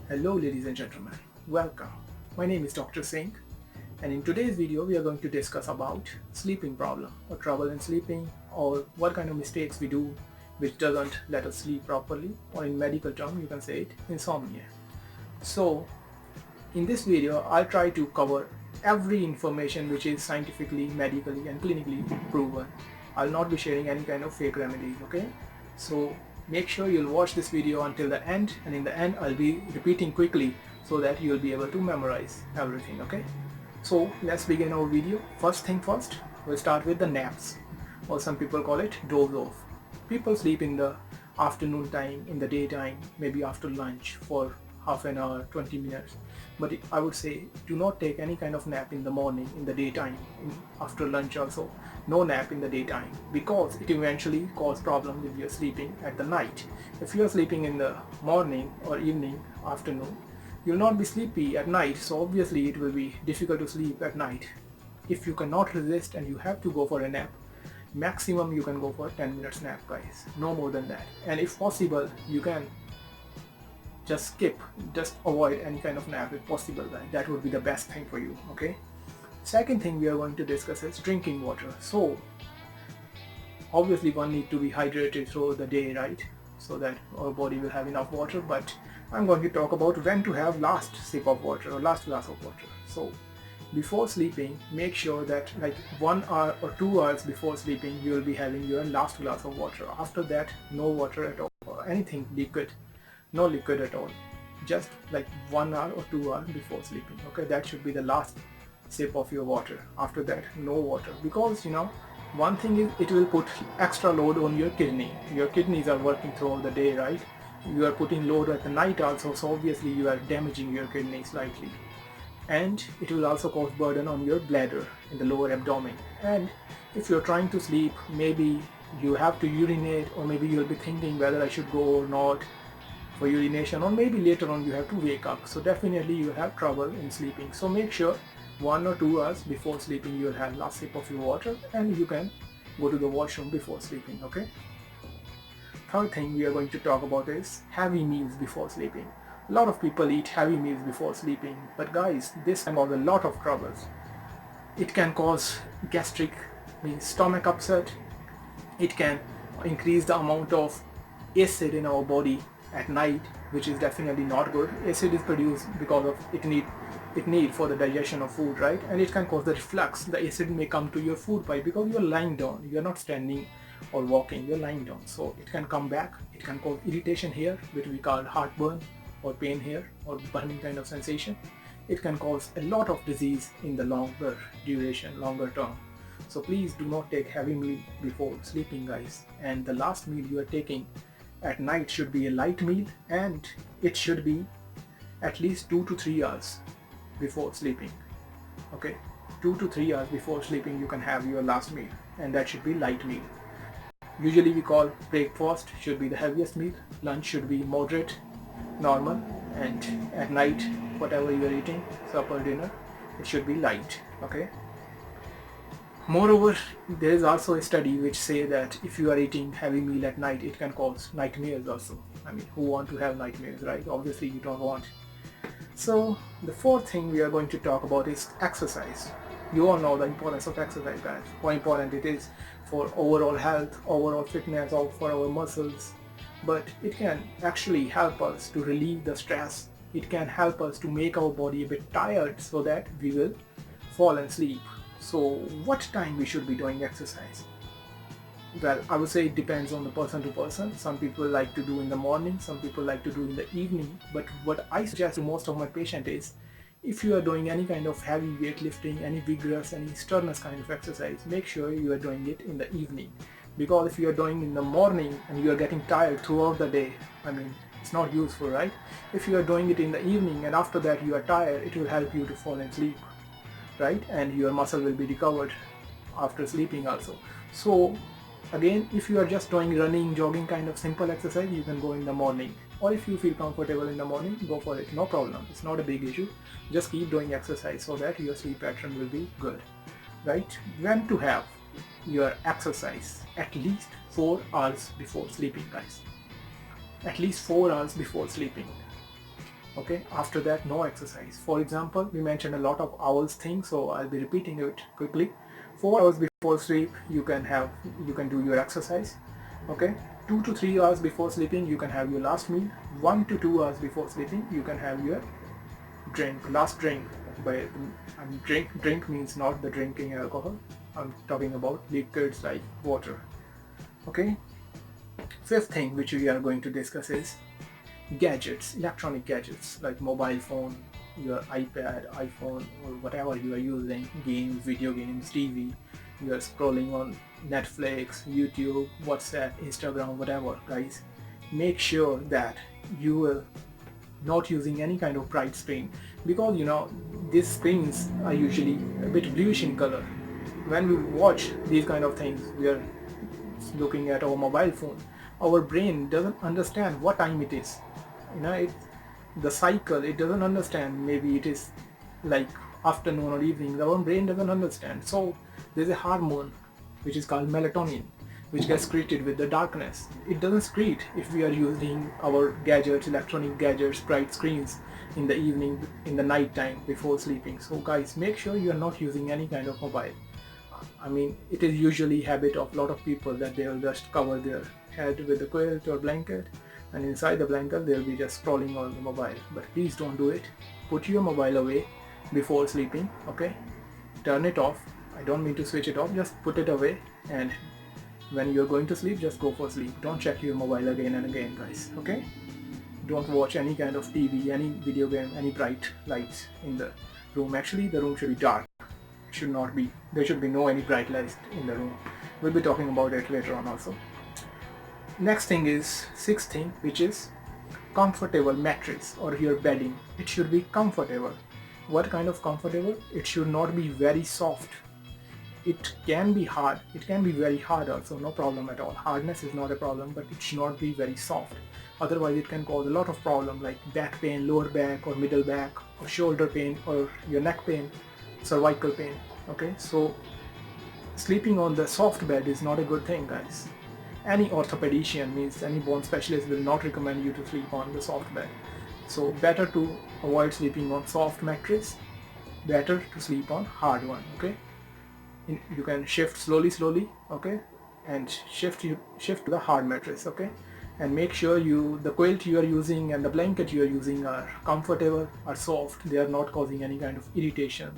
Hello ladies and gentlemen, welcome. My name is Dr. Singh and in today's video we are going to discuss about sleeping problem or trouble in sleeping or what kind of mistakes we do which doesn't let us sleep properly, or in medical term you can say it, insomnia. So in this video I'll try to cover every information which is scientifically, medically and clinically proven. I'll not be sharing any kind of fake remedies, okay? So make sure you'll watch this video until the end, and in the end I'll be repeating quickly so that you'll be able to memorize everything, okay? So let's begin our video. First thing first, we'll start with the naps, or some people call it doze off. People sleep in the afternoon time, in the daytime, maybe after lunch for half an hour, 20 minutes. But I would say do not take any kind of nap in the morning, in the daytime, after lunch also. No nap in the daytime, because it eventually causes problems if you're sleeping at the night. If you're sleeping in the morning or evening, afternoon, you'll not be sleepy at night, so obviously it will be difficult to sleep at night. If you cannot resist and you have to go for a nap, maximum you can go for 10 minutes nap, guys, no more than that. And if possible you can just avoid any kind of nap if possible, guys. That would be the best thing for you, okay? Second thing we are going to discuss is drinking water. So obviously one need to be hydrated throughout the day, right, so that our body will have enough water. But I'm going to talk about when to have last sip of water or last glass of water. So before sleeping, make sure that like 1 hour or 2 hours before sleeping you will be having your last glass of water. After that, no water at all, or anything liquid, no liquid at all, just like 1 hour or 2 hours before sleeping, okay? That should be the last sip of your water. After that, no water, because one thing is it will put extra load on your kidney. Your kidneys are working throughout the day, right? You are putting load at the night also, so obviously you are damaging your kidney slightly, and it will also cause burden on your bladder in the lower abdomen. And if you're trying to sleep, maybe you have to urinate, or maybe you'll be thinking whether I should go or not for urination, or maybe later on you have to wake up, so definitely you have trouble in sleeping. So make sure 1 or 2 hours before sleeping you will have last sip of your water, and you can go to the washroom before sleeping, okay? Third thing we are going to talk about is heavy meals before sleeping. A lot of people eat heavy meals before sleeping, but guys, this can cause a lot of troubles. It can cause gastric, means stomach upset. It can increase the amount of acid in our body at night, which is definitely not good. Acid is produced because of it need for the digestion of food, right? And it can cause the reflux. The acid may come to your food pipe because you are lying down, you are not standing or walking, you're lying down, so it can come back. It can cause irritation here, which we call heartburn, or pain here, or burning kind of sensation. It can cause a lot of disease in the longer duration, longer term. So please do not take heavy meal before sleeping, guys. And the last meal you are taking at night should be a light meal, and it should be at least 2 to 3 hours before sleeping, okay? 2 to 3 hours before sleeping you can have your last meal, and that should be light meal. Usually we call breakfast should be the heaviest meal, lunch should be moderate, normal, and at night whatever you are eating, supper, dinner, it should be light, okay? Moreover, there is also a study which say that if you are eating heavy meal at night, it can cause nightmares also. I mean, who want to have nightmares, right? Obviously you don't want. So the fourth thing we are going to talk about is exercise. You all know the importance of exercise, guys, how important it is for overall health, overall fitness, or for our muscles. But it can actually help us to relieve the stress. It can help us to make our body a bit tired so that we will fall asleep. So what time we should be doing exercise? Well, I would say it depends on the person to person. Some people like to do in the morning, some people like to do in the evening. But what I suggest to most of my patients is, if you are doing any kind of heavy weightlifting, any vigorous, any strenuous kind of exercise, make sure you are doing it in the evening. Because if you are doing in the morning and you are getting tired throughout the day, I mean, it's not useful, right? If you are doing it in the evening and after that you are tired, it will help you to fall asleep, right? And your muscle will be recovered after sleeping also. So again, if you are just doing running, jogging kind of simple exercise, you can go in the morning, or if you feel comfortable in the morning, go for it, no problem. It's not a big issue. Just keep doing exercise so that your sleep pattern will be good, right? When to have your exercise? At least 4 hours before sleeping, guys. At least 4 hours before sleeping. Okay, after that, no exercise. For example, we mentioned a lot of hours things, so I'll be repeating it quickly. 4 hours before sleep, you can do your exercise. Okay, 2 to 3 hours before sleeping, you can have your last meal. 1 to 2 hours before sleeping, you can have your last drink. By drink means not the drinking alcohol. I'm talking about liquids like water. Okay. Fifth thing which we are going to discuss is gadgets, electronic gadgets like mobile phone, your iPad, iPhone, or whatever you are using, games, video games, TV, you are scrolling on Netflix, YouTube, WhatsApp, Instagram, whatever, guys. Make sure that you will not using any kind of bright screen, because these screens are usually a bit bluish in color. When we watch these kind of things, we are looking at our mobile phone, our brain doesn't understand what time it is. The cycle, it doesn't understand. Maybe it is like afternoon or evening. Our brain doesn't understand. So there's a hormone which is called melatonin, which gets created with the darkness. It doesn't secrete if we are using our gadgets, electronic gadgets, bright screens in the evening, in the night time before sleeping. So guys, make sure you are not using any kind of mobile. I mean, it is usually habit of a lot of people that they will just cover their head with a quilt or blanket, and inside the blanket they'll be just scrolling on the mobile. But please don't do it. Put your mobile away before sleeping. Okay, turn it off. I don't mean to switch it off, just put it away, and when you're going to sleep, just go for sleep. Don't check your mobile again and again, guys. Okay, don't watch any kind of TV, any video game, any bright lights in the room. Actually, the room should be dark. There should be no any bright lights in the room. We'll be talking about it later on also. Next thing is sixth thing, which is comfortable mattress or your bedding. It should be comfortable. What kind of comfortable? It should not be very soft. It can be hard. It can be very hard also, no problem at all. Hardness is not a problem, but it should not be very soft. Otherwise it can cause a lot of problem like back pain, lower back or middle back, or shoulder pain, or your neck pain, cervical pain. Okay, so sleeping on the soft bed is not a good thing, guys. Any orthopedician, means any bone specialist, will not recommend you to sleep on the soft bed. So better to avoid sleeping on soft mattress, better to sleep on hard one. Okay, you can shift slowly, okay, and shift to the hard mattress. Okay, and make sure the quilt you are using and the blanket you are using are comfortable, are soft. They are not causing any kind of irritation.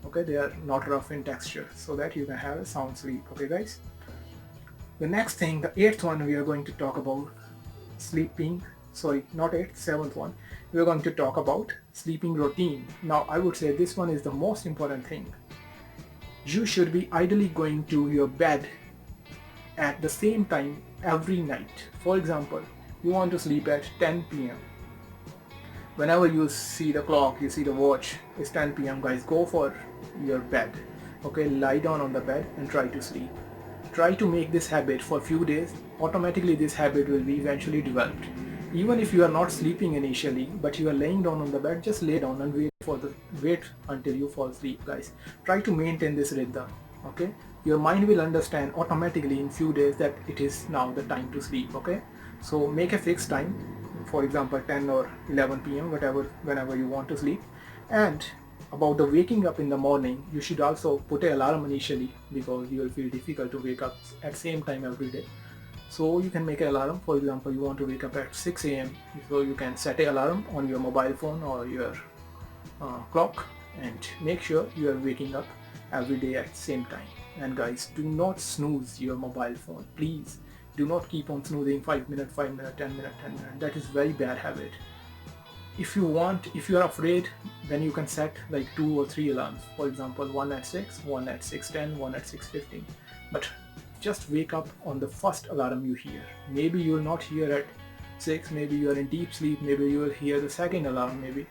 Okay, they are not rough in texture, so that you can have a sound sleep. Okay, guys. The next thing, the eighth one, we are going to talk about sleeping. Sorry, not eighth, seventh one. We are going to talk about sleeping routine. Now, I would say this one is the most important thing. You should be ideally going to your bed at the same time every night. For example, you want to sleep at 10 p.m. Whenever you see the clock, you see the watch, it's 10 p.m. guys, go for your bed. Okay, lie down on the bed and try to sleep. Try to make this habit for a few days. Automatically this habit will be eventually developed. Even if you are not sleeping initially, but you are laying down on the bed, just lay down and wait until you fall asleep, guys. Try to maintain this rhythm. Okay, your mind will understand automatically in few days that it is now the time to sleep. Okay, so make a fixed time, for example 10 or 11 p.m. whenever you want to sleep. And about the waking up in the morning, you should also put an alarm initially, because you will feel difficult to wake up at same time every day. So you can make an alarm. For example, you want to wake up at 6 a.m. so you can set an alarm on your mobile phone or your clock, and make sure you are waking up every day at the same time. And guys, do not snooze your mobile phone. Please do not keep on snoozing 5 minutes, 5 minutes, 10 minutes, 10 minutes. That is very bad habit. If you are afraid, then you can set like 2 or 3 alarms. For example, one at 6, one at 6:10, one at 6:15. But just wake up on the first alarm you hear. Maybe you will not hear at 6, maybe you are in deep sleep, maybe you will hear the second alarm maybe.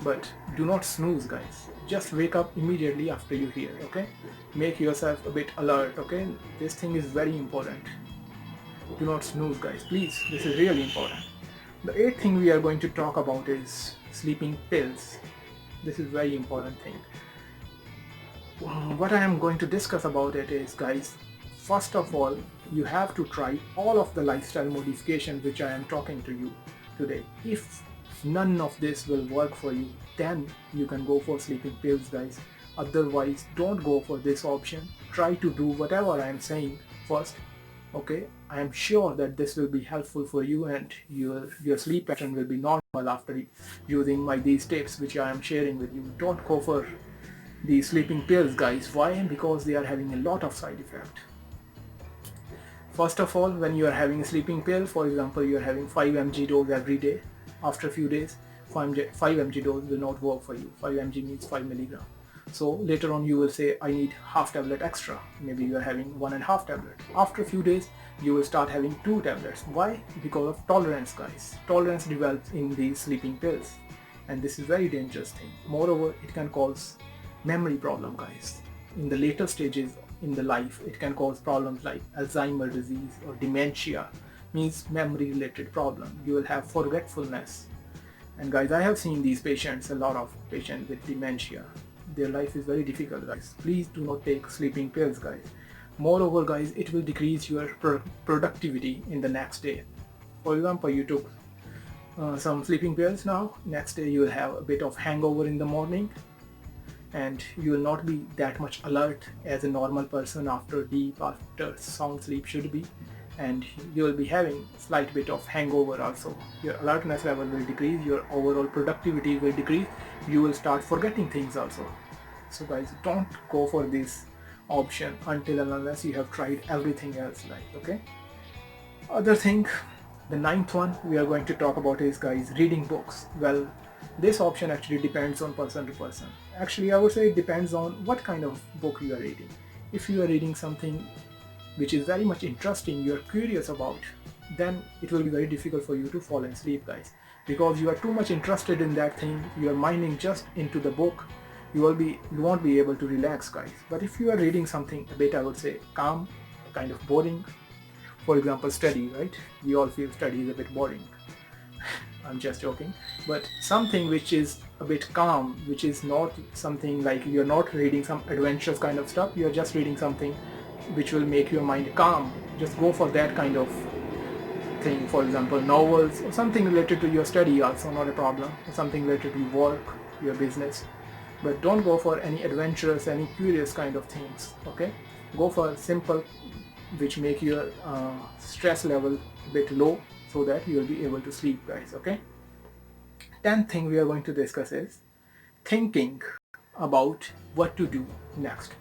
But do not snooze, guys. Just wake up immediately after you hear. Okay, make yourself a bit alert. Okay, this thing is very important. Do not snooze, guys, please. This is really important. The eighth thing we are going to talk about is sleeping pills. This is very important thing. What I am going to discuss about it is, guys, first of all, you have to try all of the lifestyle modifications which I am talking to you today. If none of this will work for you, then you can go for sleeping pills, guys. Otherwise, don't go for this option. Try to do whatever I am saying first. Okay, I am sure that this will be helpful for you, and your sleep pattern will be normal after using these tips which I am sharing with you. Don't go for these sleeping pills, guys. Why? Because they are having a lot of side effect. First of all, when you are having a sleeping pill, for example, you are having 5 mg dose every day. After a few days, 5 mg dose will not work for you. 5 mg means 5 milligram. So later on you will say, I need half tablet extra. Maybe you are having 1.5 tablet. After a few days, you will start having 2 tablets. Why? Because of tolerance, guys. Tolerance develops in these sleeping pills, and this is very dangerous thing. Moreover, it can cause memory problem, guys. In the later stages in the life, it can cause problems like Alzheimer's disease or dementia, means memory related problem. You will have forgetfulness. And guys, I have seen these patients, a lot of patients with dementia. Their life is very difficult, guys. Please do not take sleeping pills, guys. Moreover, guys, it will decrease your productivity in the next day. For example, you took some sleeping pills now, next day you will have a bit of hangover in the morning, and you will not be that much alert as a normal person after sound sleep should be, and you will be having slight bit of hangover also. Your alertness level will decrease, your overall productivity will decrease, you will start forgetting things also. So guys, don't go for this option until and unless you have tried everything else, okay. Other thing, the ninth one we are going to talk about is, guys, reading books. Well, this option actually depends on person to person. Actually, I would say it depends on what kind of book you are reading. If you are reading something which is very much interesting, you are curious about, then it will be very difficult for you to fall asleep, guys, because you are too much interested in that thing. You are minding just into the book. You won't be able to relax, guys. But if you are reading something a bit, I would say, calm, kind of boring, for example, study, right? We all feel study is a bit boring. I'm just joking. But something which is a bit calm, which is not something like, you're not reading some adventurous kind of stuff, you're just reading something which will make your mind calm. Just go for that kind of thing. For example, novels or something related to your study also, not a problem. Or something related to work, your business. But don't go for any adventurous, any curious kind of things, okay? Go for simple, which make your stress level a bit low, so that you will be able to sleep, guys, okay? 10th thing we are going to discuss is thinking about what to do next.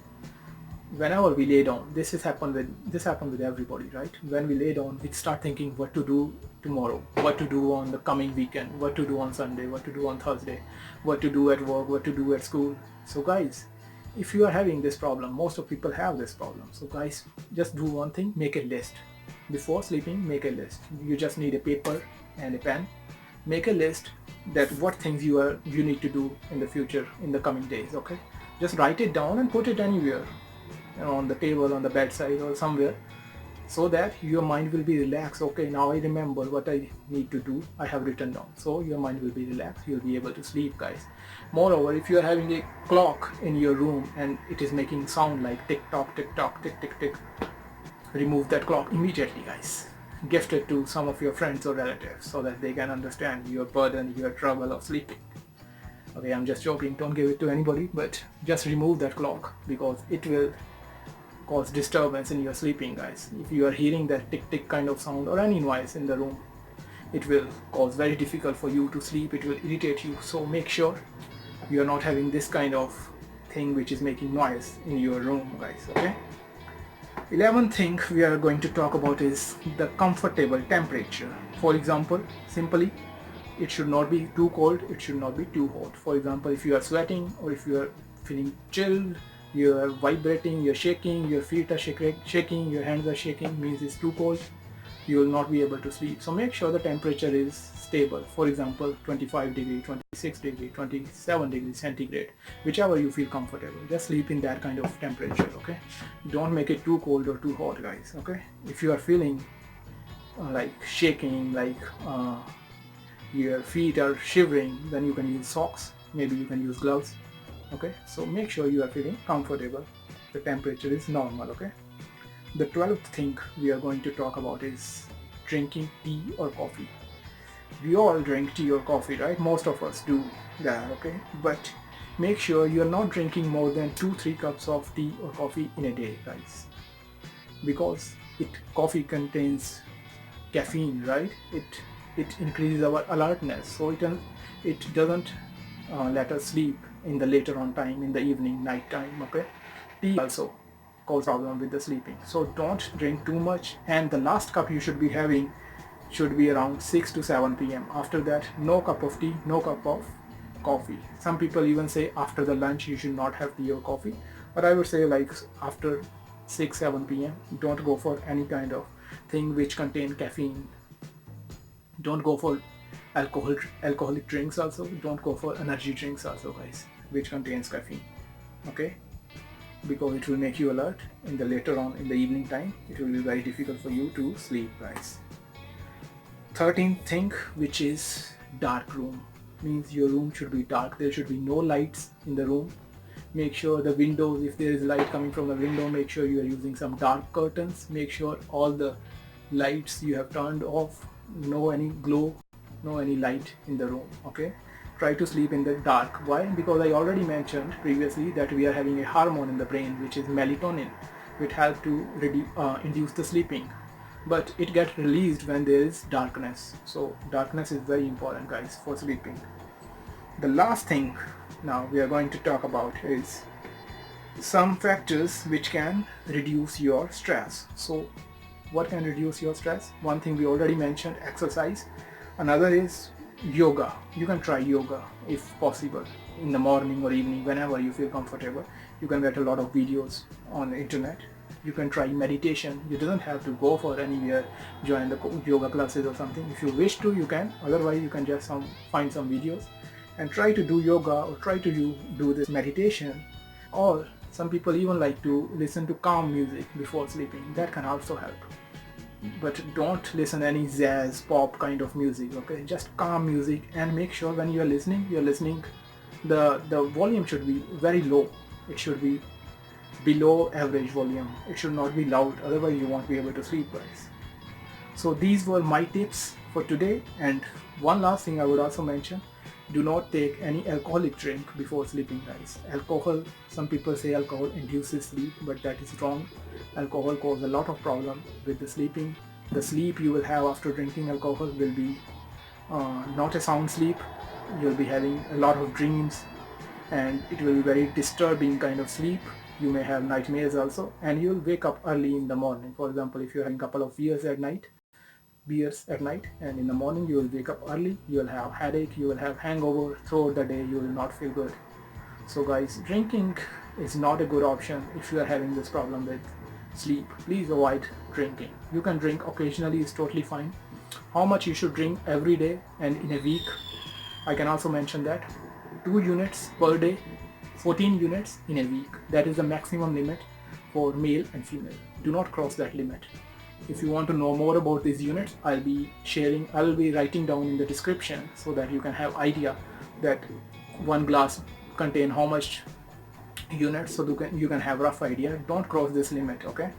Whenever we lay down, this happened with everybody, right? When we lay down, we start thinking what to do tomorrow, what to do on the coming weekend, what to do on Sunday, what to do on Thursday, what to do at work, what to do at school. So guys, if you are having this problem, most of people have this problem. So guys, just do one thing: make a list. Before sleeping, make a list. You just need a paper and a pen. Make a list that what things you need to do in the future, in the coming days, okay? Just write it down and put it anywhere, on the table, on the bedside, or somewhere, so that your mind will be relaxed. Okay, now I remember what I need to do, I have written down. So your mind will be relaxed, you'll be able to sleep, guys. Moreover, if you are having a clock in your room and it is making sound like tick tock, tick tock, tick tick tick, remove that clock immediately, guys. Gift it to some of your friends or relatives so that they can understand your burden, your trouble of sleeping. Okay, I'm just joking, don't give it to anybody, but just remove that clock, because it will cause disturbance in your sleeping, guys. If you are hearing that tick tick kind of sound or any noise in the room, it will cause very difficult for you to sleep, it will irritate you. So make sure you are not having this kind of thing which is making noise in your room, guys, okay? 11th thing we are going to talk about is the comfortable temperature. For example, simply, it should not be too cold, it should not be too hot. For example, if you are sweating or if you are feeling chilled, you are vibrating, you're shaking, your feet are shaking, your hands are shaking, means it's too cold, you will not be able to sleep. So make sure the temperature is stable. For example, 25 degree, 26 degree, 27 degrees centigrade, whichever you feel comfortable. Just sleep in that kind of temperature, okay? Don't make it too cold or too hot, guys, okay? If you are feeling like shaking, like your feet are shivering, then you can use socks, maybe you can use gloves, okay? So make sure you are feeling comfortable, the temperature is normal, okay? The 12th thing we are going to talk about is drinking tea or coffee. We all drink tea or coffee, right? Most of us do that, okay? But make sure you're not drinking more than 2-3 cups of tea or coffee in a day, guys, because coffee contains caffeine, right? It increases our alertness, so it doesn't let us sleep in the later on time, in the evening, night time, okay? Tea also cause problem with the sleeping, so don't drink too much. And the last cup you should be having should be around 6 to 7 p.m. After that, no cup of tea, no cup of coffee. Some people even say after the lunch you should not have tea or coffee, but I would say like after 6-7 p.m. don't go for any kind of thing which contain caffeine. Don't go for alcoholic drinks also. Don't go for energy drinks also, guys, which contains caffeine, okay? Because it will make you alert in the later on in the evening time. It will be very difficult for you to sleep, guys. 13th thing, which is dark room, means your room should be dark. There should be no lights in the room. Make sure the windows, if there is light coming from the window, make sure you are using some dark curtains. Make sure all the lights you have turned off, no any glow, no any light in the room, okay? Try to sleep in the dark. Why? Because I already mentioned previously that we are having a hormone in the brain which is melatonin, which helps to induce the sleeping, but it gets released when there is darkness. So darkness is very important, guys, for sleeping. The last thing now we are going to talk about is some factors which can reduce your stress. So what can reduce your stress? One thing we already mentioned, exercise. Another is yoga. You can try yoga if possible in the morning or evening, whenever you feel comfortable. You can get a lot of videos on the internet. You can try meditation. You don't have to go for anywhere, join the yoga classes or something. If you wish to, you can. Otherwise, you can just find some videos and try to do yoga, or try to do this meditation. Or some people even like to listen to calm music before sleeping. That can also help. But don't listen any jazz, pop kind of music, okay? Just calm music, and make sure when you're listening, the volume should be very low. It should be below average volume. It should not be loud, otherwise you won't be able to sleep, guys. So these were my tips for today. And one last thing I would also mention, do not take any alcoholic drink before sleeping, guys. Alcohol, some people say alcohol induces sleep, but that is wrong. Alcohol causes a lot of problem with the sleeping. The sleep you will have after drinking alcohol will be not a sound sleep. You'll be having a lot of dreams, and it will be very disturbing kind of sleep. You may have nightmares also, and you'll wake up early in the morning. For example, if you're having a couple of beers at night, and in the morning you will wake up early, you will have headache, you will have hangover throughout the day, you will not feel good. So guys, drinking is not a good option if you are having this problem with sleep. Please avoid drinking. You can drink occasionally, is totally fine. How much you should drink every day and in a week, I can also mention that 2 units per day, 14 units in a week. That is the maximum limit for male and female. Do not cross that limit. If you want to know more about these units, I'll be writing down in the description, so that you can have idea that one glass contain how much units, so you can have rough idea. Don't cross this limit, okay?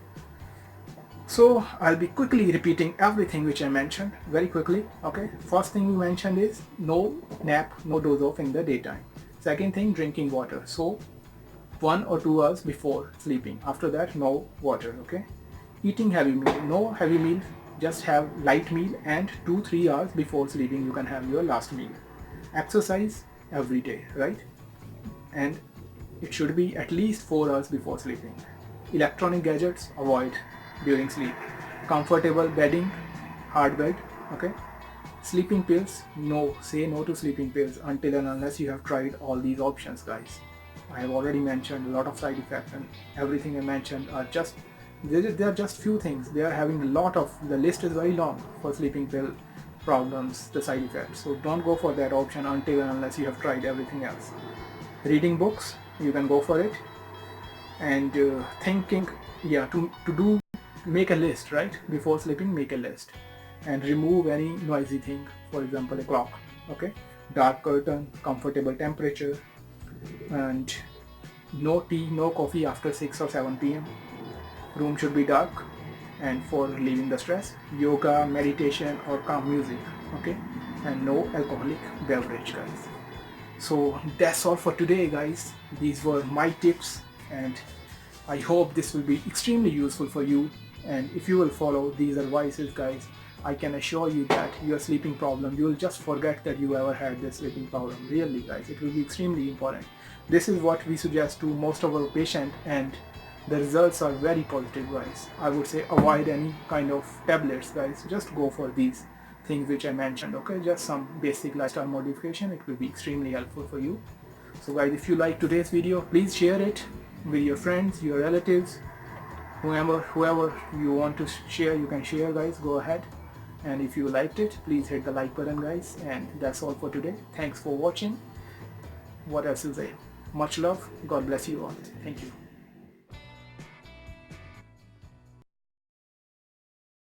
So I'll be quickly repeating everything which I mentioned very quickly, okay? First thing we mentioned is no nap, no doze off in the daytime. Second thing, drinking water. So 1 or 2 hours before sleeping. After that, no water, okay? Eating heavy meal. No heavy meal, just have light meal, and 2-3 hours before sleeping you can have your last meal. Exercise every day, right? And it should be at least 4 hours before sleeping. Electronic gadgets, avoid during sleep. Comfortable bedding, hard bed, okay? Sleeping pills, no. Say no to sleeping pills until and unless you have tried all these options, guys. I have already mentioned a lot of side effects, and everything I mentioned are just they are just few things. They are having a lot of, the list is very long for sleeping pill problems, the side effects. So don't go for that option until and unless you have tried everything else. Reading books, you can go for it. And thinking, yeah, to make a list, right? Before sleeping, make a list and remove any noisy thing, for example a clock, okay? Dark curtain, comfortable temperature, and no tea, no coffee after 6 or 7 p.m. Room should be dark, and for relieving the stress, yoga, meditation or calm music, okay? and no alcoholic beverage, guys. So that's all for today, guys. These were my tips, and I hope this will be extremely useful for you. And if you will follow these advices, guys, I can assure you that your sleeping problem, you will just forget that you ever had this sleeping problem. Really, guys, it will be extremely important. This is what we suggest to most of our patients, and the results are very positive, guys. I would say avoid any kind of tablets, guys. Just go for these things which I mentioned, okay? Just some basic lifestyle modification. It will be extremely helpful for you. So guys, if you like today's video, please share it with your friends, your relatives, whoever you want to share, you can share, guys. Go ahead. And if you liked it, please hit the like button, guys. And that's all for today. Thanks for watching. What else to say? Much love. God bless you all. Thank you.